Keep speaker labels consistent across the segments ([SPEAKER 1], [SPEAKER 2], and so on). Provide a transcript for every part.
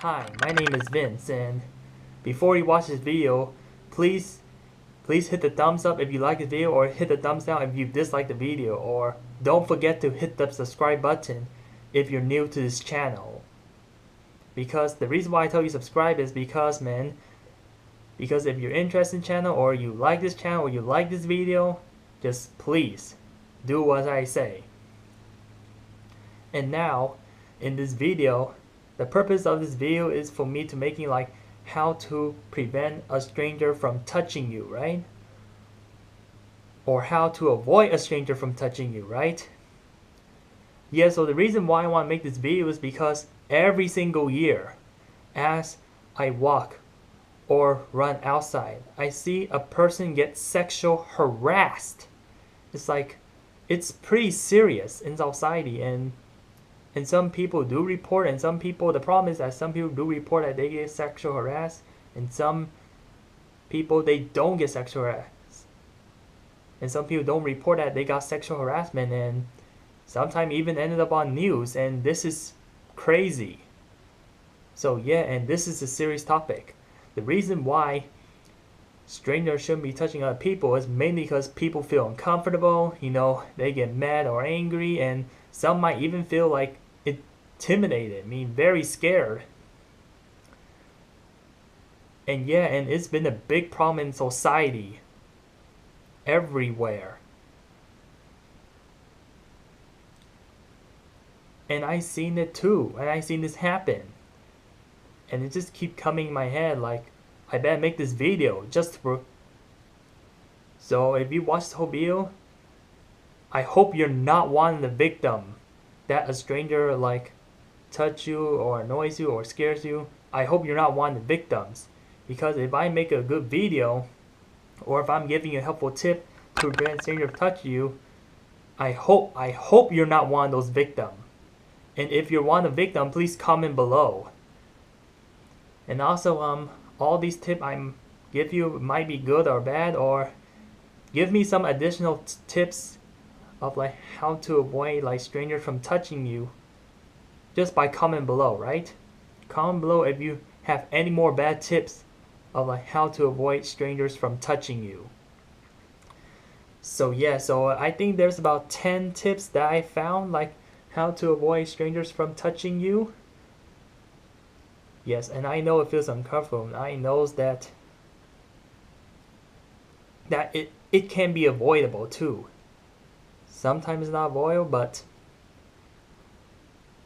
[SPEAKER 1] Hi, my name is Vince, and before you watch this video, please hit the thumbs up if you like the video, or hit the thumbs down if you dislike the video, or don't forget to hit the subscribe button if you're new to this channel. Because the reason why I tell you subscribe is because if you're interested in the channel, or you like this channel, or you like this video, just please do what I say. And now, in this video, the purpose of this video is for me to making like how to prevent a stranger from touching you, right? Or how to avoid a stranger from touching you, right? Yeah, so the reason why I want to make this video is because every single year, as I walk or run outside, I see a person get sexual harassed. It's pretty serious in society, and some people do report, and some people, the problem is that some people do report that they get sexual harassed, and some people, they don't get sexual harassed. And some people don't report that they got sexual harassment, and sometimes even ended up on news, and this is crazy. So yeah, and this is a serious topic. The reason why strangers shouldn't be touching other people is mainly because people feel uncomfortable, they get mad or angry, and some might even feel like intimidated, very scared. And yeah, and it's been a big problem in society everywhere. And I seen it too, and I seen this happen. And it just keep coming in my head like, I better make this video just for... So if you watch the whole video, I hope you're not one of the victim that a stranger like touch you or annoys you or scares you. I hope you're not one of the victims, because if I make a good video, or if I'm giving you a helpful tip to prevent a stranger from touching you, I hope you're not one of those victims. And if you're one of the victims, please comment below. And also, all these tips I'm give you might be good or bad, or give me some additional tips of like how to avoid like strangers from touching you, just by comment below, right? Comment below if you have any more bad tips of like how to avoid strangers from touching you. So yeah, so I think there's about 10 tips that I found, like how to avoid strangers from touching you. Yes, and I know it feels uncomfortable. I know that it can be avoidable too. Sometimes it's not avoidable, but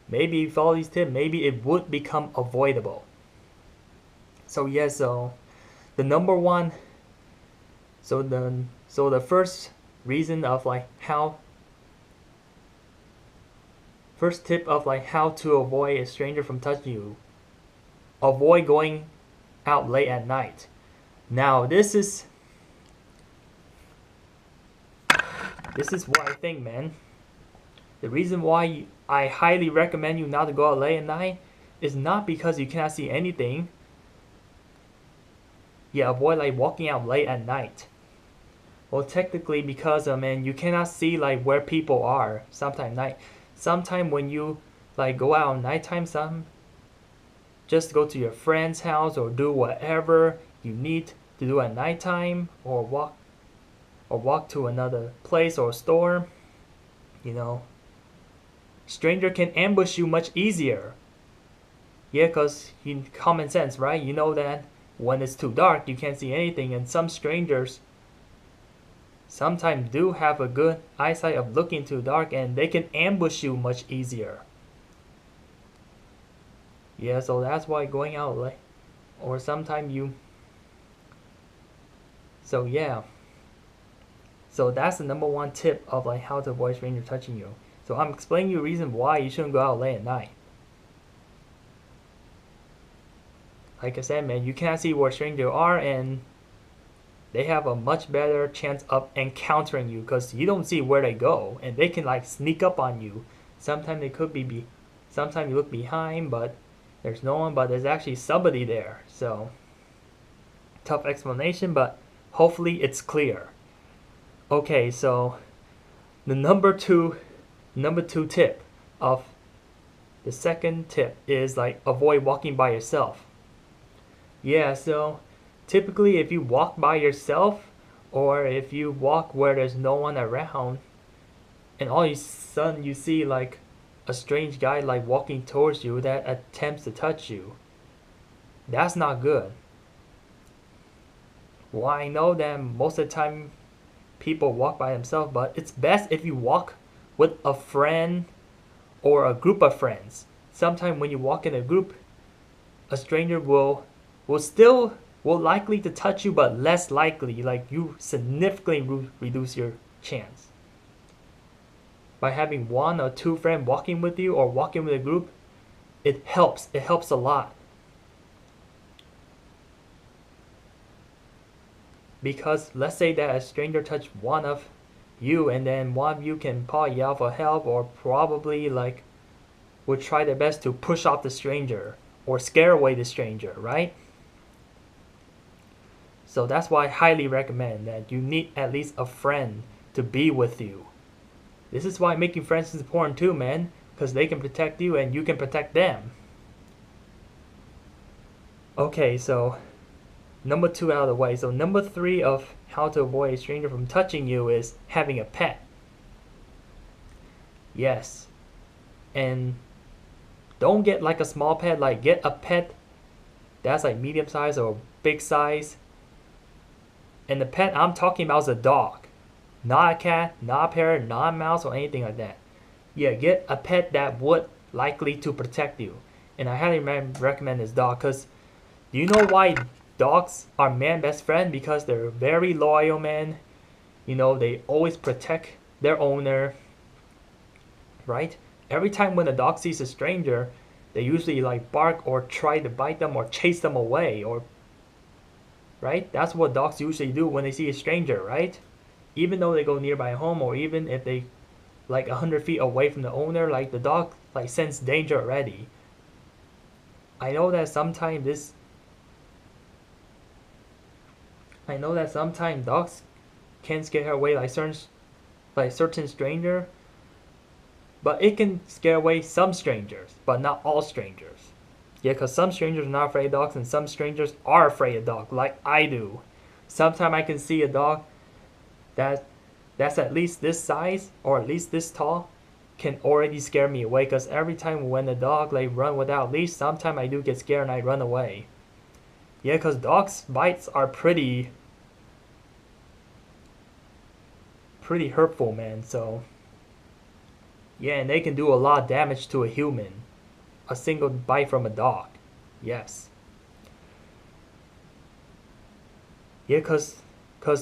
[SPEAKER 1] maybe if you follow these tips, maybe it would become avoidable. So yeah, so the number one, so the first reason of like first tip of like how to avoid a stranger from touching you: avoid going out late at night. Now this is what I think, man. The reason why I highly recommend you not to go out late at night is not because you cannot see anything. Yeah, avoid like walking out late at night. Well, technically because man, you cannot see like where people are sometime night. Sometime when you like go out at nighttime, just go to your friend's house or do whatever you need to do at nighttime, or walk to another place or store. Stranger can ambush you much easier. Yeah, because common sense, right? You know that when it's too dark, you can't see anything, and some strangers sometimes do have a good eyesight of looking too dark, and they can ambush you much easier. Yeah, so that's why going out late, or sometime you... So yeah. So that's the number one tip of like how to avoid stranger touching you. So I'm explaining you the reason why you shouldn't go out late at night. Like I said, man, you can't see where strangers are, and they have a much better chance of encountering you because you don't see where they go, and they can like sneak up on you. Sometimes they could be sometimes you look behind, but there's no one, but there's actually somebody there. So tough explanation, but hopefully it's clear. Okay, so the number two tip of The second tip is like avoid walking by yourself. Yeah, so typically if you walk by yourself or if you walk where there's no one around and all of a sudden you see like a strange guy like walking towards you that attempts to touch you, that's not good. Well, I know that most of the time people walk by themselves, but it's best if you walk with a friend or a group of friends. Sometimes when you walk in a group, a stranger will likely to touch you, but less likely. Like you significantly reduce your chance by having one or two friends walking with you or walking with a group. It helps a lot, because let's say that a stranger touched one of you and then one of you can probably yell for help or probably like would try their best to push off the stranger or scare away the stranger, right? So that's why I highly recommend that you need at least a friend to be with you. This is why making friends is important too, man, because they can protect you and you can protect them. Okay, so number 2 out of the way. So number 3 of how to avoid a stranger from touching you is having a pet. Yes. And don't get like a small pet, like get a pet that's like medium size or big size. And the pet I'm talking about is a dog. Not a cat, not a parrot, not a mouse or anything like that. Yeah, get a pet that would likely to protect you. And I highly recommend this dog because do you know why dogs are man's best friend? Because they're very loyal, man. You know, they always protect their owner, right? Every time when a dog sees a stranger, they usually like bark or try to bite them or chase them away, or right? That's what dogs usually do when they see a stranger, right? Even though they go nearby home or even if they like 100 feet away from the owner, like the dog like sense danger already. I know that sometimes dogs can scare away like certain stranger, but it can scare away some strangers, but not all strangers. Yeah, because some strangers are not afraid of dogs and some strangers are afraid of dogs, like I do. Sometimes I can see a dog that's at least this size or at least this tall can already scare me away, because every time when the dog like run without leash, sometimes I do get scared and I run away. Yeah, because dogs bites are pretty hurtful, man. So yeah, and they can do a lot of damage to a human. A single bite from a dog. Yes. Yeah, because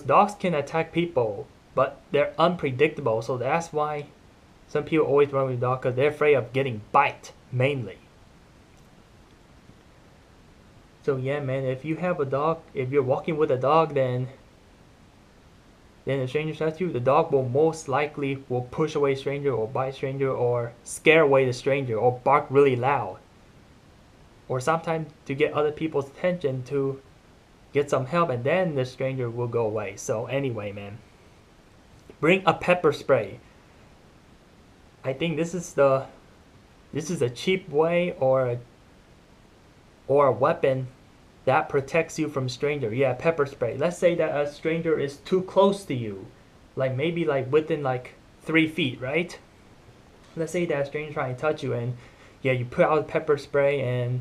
[SPEAKER 1] dogs can attack people, but they're unpredictable. So that's why some people always run with dogs, because they're afraid of getting bite, mainly. So yeah, man, if you have a dog, if you're walking with a dog, then a stranger touches you, the dog will most likely will push away a stranger or bite a stranger or scare away the stranger or bark really loud. Or sometimes to get other people's attention to get some help, and then the stranger will go away. So anyway, man, bring a pepper spray. I think this is a cheap way or a weapon that protects you from stranger. Yeah, pepper spray. Let's say that a stranger is too close to you, like maybe like within like 3 feet, right? Let's say that a stranger trying to touch you, and yeah, you put out pepper spray and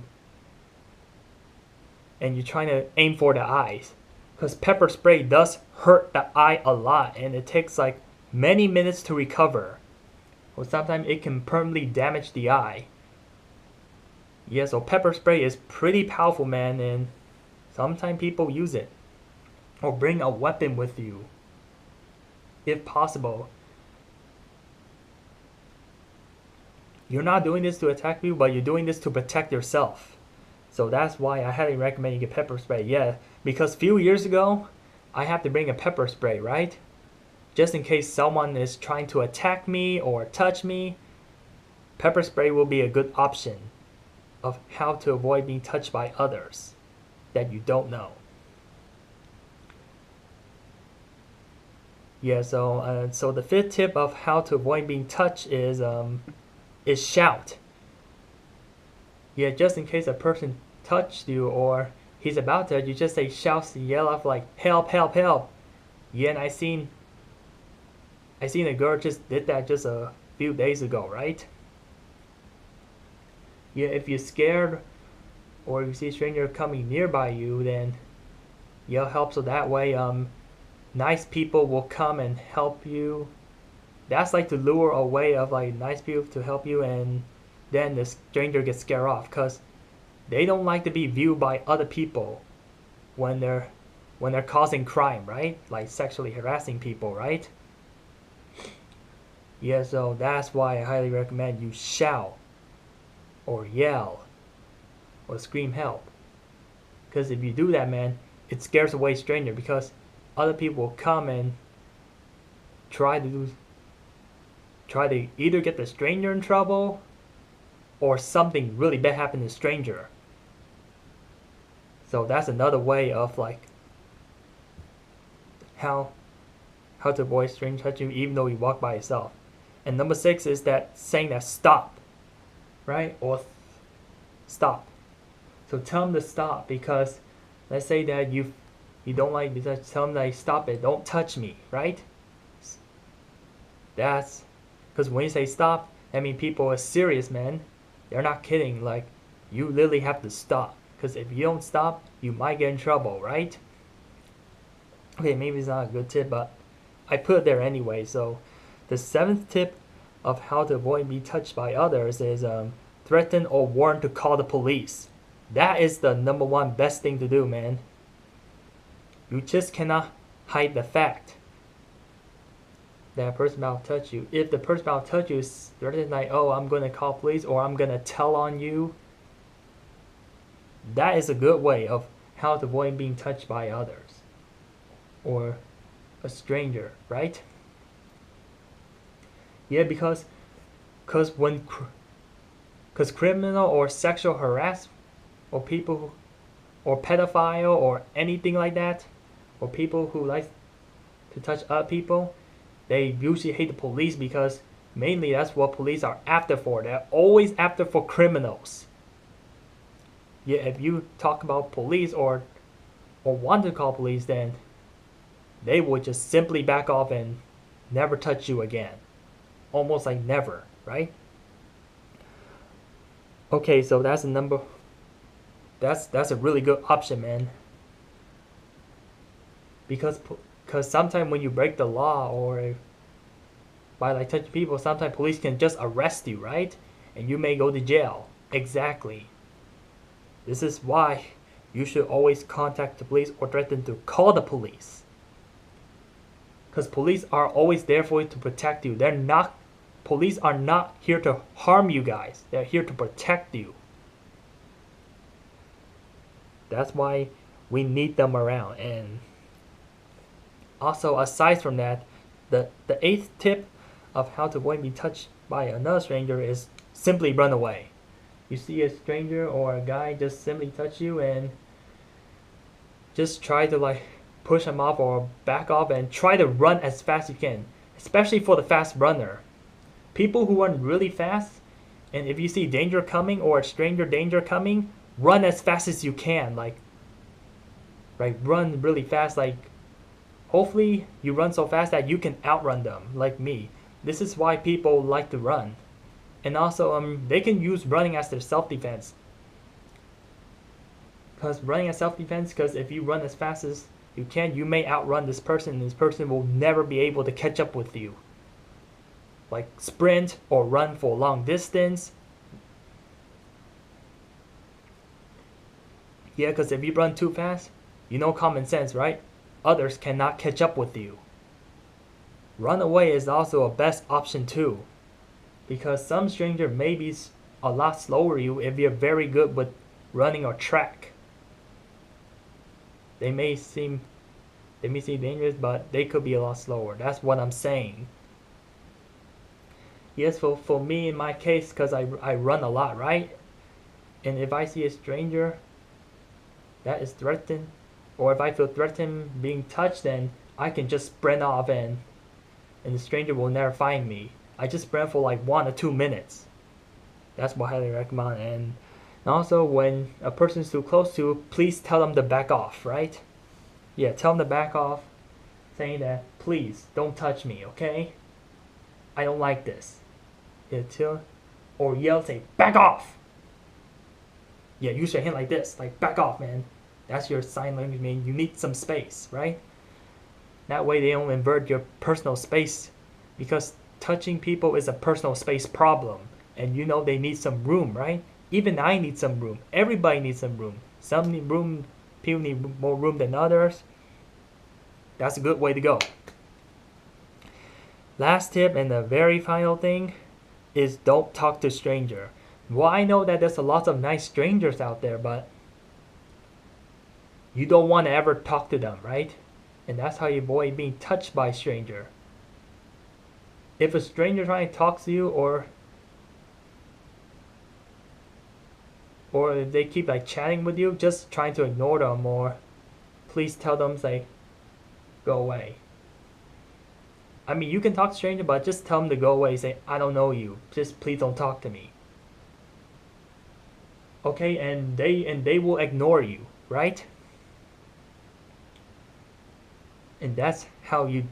[SPEAKER 1] you're trying to aim for the eyes, because pepper spray does hurt the eye a lot, and it takes like many minutes to recover, or sometimes it can permanently damage the eye. Yeah, so pepper spray is pretty powerful, man, and sometimes people use it. Or bring a weapon with you, if possible. You're not doing this to attack people, but you're doing this to protect yourself. So that's why I highly recommend you get pepper spray. Yeah, because a few years ago, I had to bring a pepper spray, right? Just in case someone is trying to attack me or touch me, pepper spray will be a good option of how to avoid being touched by others that you don't know. Yeah, so the 5th tip of how to avoid being touched is shout. Yeah, just in case a person touched you or he's about to, you just say shouts, yell off like help, help, help. Yeah, and I seen a girl just did that just a few days ago, right? Yeah, if you're scared or you see a stranger coming nearby you, then yell help so that way nice people will come and help you. That's like to lure away of like nice people to help you, and then the stranger gets scared off because they don't like to be viewed by other people when they're causing crime, right? Like sexually harassing people, right? Yeah, so that's why I highly recommend you shout or yell or scream help. Because if you do that, man, it scares away stranger because other people will come and try to either get the stranger in trouble or something really bad happen to the stranger. So that's another way of like how to avoid stranger touching you even though you walk by yourself. And number 6 is that saying that stop, right? Or stop. So tell them to stop because let's say that you don't like me, tell them like stop it, don't touch me, right? That's because when you say stop, I mean people are serious, man. They're not kidding. Like you literally have to stop because if you don't stop, you might get in trouble, right? Okay, maybe it's not a good tip, but I put it there anyway. So the 7th tip of how to avoid being touched by others is threaten or warn to call the police. That is the number 1 best thing to do, man. You just cannot hide the fact that a person about to touch you. If the person about to touch you is threatening like, oh, I'm going to call police or I'm going to tell on you, that is a good way of how to avoid being touched by others or a stranger, right? Yeah, because criminal or sexual harassment or people or pedophile or anything like that, or people who like to touch other people, they usually hate the police because mainly that's what police are after for. They're always after for criminals. Yeah, if you talk about police or want to call police, then they would just simply back off and never touch you again. Almost like never, right? Okay, so that's a number. That's a really good option, man. Because sometimes when you break the law or by like touching people, sometimes police can just arrest you, right? And you may go to jail. Exactly. This is why you should always contact the police or threaten to call the police. Because police are always there for you to protect you. Police are not here to harm you guys. They're here to protect you. That's why we need them around. And also, aside from that, the 8th tip of how to avoid being touched by another stranger is simply run away. You see a stranger or a guy just simply touch you and just try to like push him off or back off and try to run as fast as you can. Especially for the fast runner. People who run really fast, and if you see danger coming or a stranger danger coming, run as fast as you can. Like run really fast. Like hopefully you run so fast that you can outrun them, like me. This is why people like to run. And also, they can use running as their self-defense. Because running as self-defense, because if you run as fast as you can, you may outrun this person, and this person will never be able to catch up with you. Like sprint or run for a long distance. Yeah, because if you run too fast, you know common sense, right? Others cannot catch up with you. Run away is also a best option too. Because some stranger may be a lot slower than you if you're very good with running or track. They may seem dangerous, but they could be a lot slower. That's what I'm saying. Yes, for me in my case, because I run a lot, right? And if I see a stranger that is threatened, or if I feel threatened being touched, then I can just sprint off and the stranger will never find me. I just sprint for like 1 or 2 minutes. That's what I highly recommend. And And also, when a person's too close to you, please tell them to back off, right? Yeah, tell them to back off, saying that, please, don't touch me, okay? I don't like this. Yeah, or yell, say, back off! Yeah, use your hand like this, like, back off, man. That's your sign language, mean you need some space, right? That way they don't invert your personal space, because touching people is a personal space problem, and you know they need some room, right? Even I need some room. Everybody needs some room. Some need room, people need more room than others. That's a good way to go. Last tip and the very final thing is don't talk to stranger. Well, I know that there's a lot of nice strangers out there, but you don't want to ever talk to them, right? And that's how you avoid being touched by a stranger. If a stranger trying to talk to you, or if they keep like chatting with you, just trying to ignore them, or please tell them, say, go away. I mean, you can talk to stranger, but just tell them to go away. Say, I don't know you. Just please don't talk to me. Okay, and they will ignore you, right? And that's how you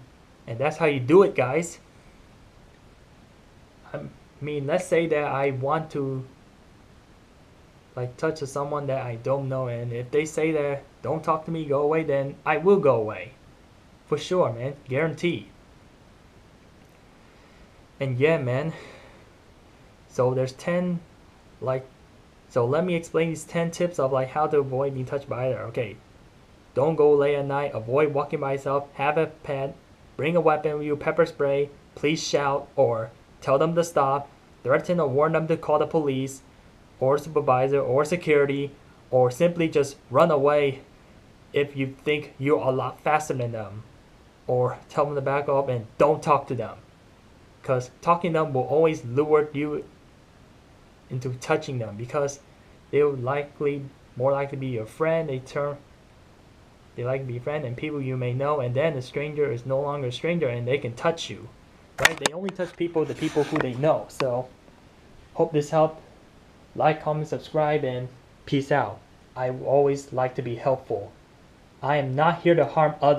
[SPEAKER 1] do it, guys. I mean, let's say that I want to like touch someone that I don't know, and if they say that don't talk to me, go away, then I will go away. For sure, man. Guarantee. And yeah, man. So there's 10 so let me explain these 10 tips of like how to avoid being touched by either. Okay. Don't go late at night, avoid walking by yourself, have a pet, bring a weapon with you, pepper spray, please shout or tell them to stop, threaten or warn them to call the police or supervisor or security, or simply just run away if you think you're a lot faster than them, or tell them to back off and don't talk to them, because talking to them will always lure you into touching them, because they'll more likely be your friend. They like to be friends and people you may know, and then a stranger is no longer a stranger and they can touch you, right? They only touch the people who they know. So hope this helped. Like, comment, subscribe, and peace out. I always like to be helpful. I am not here to harm others.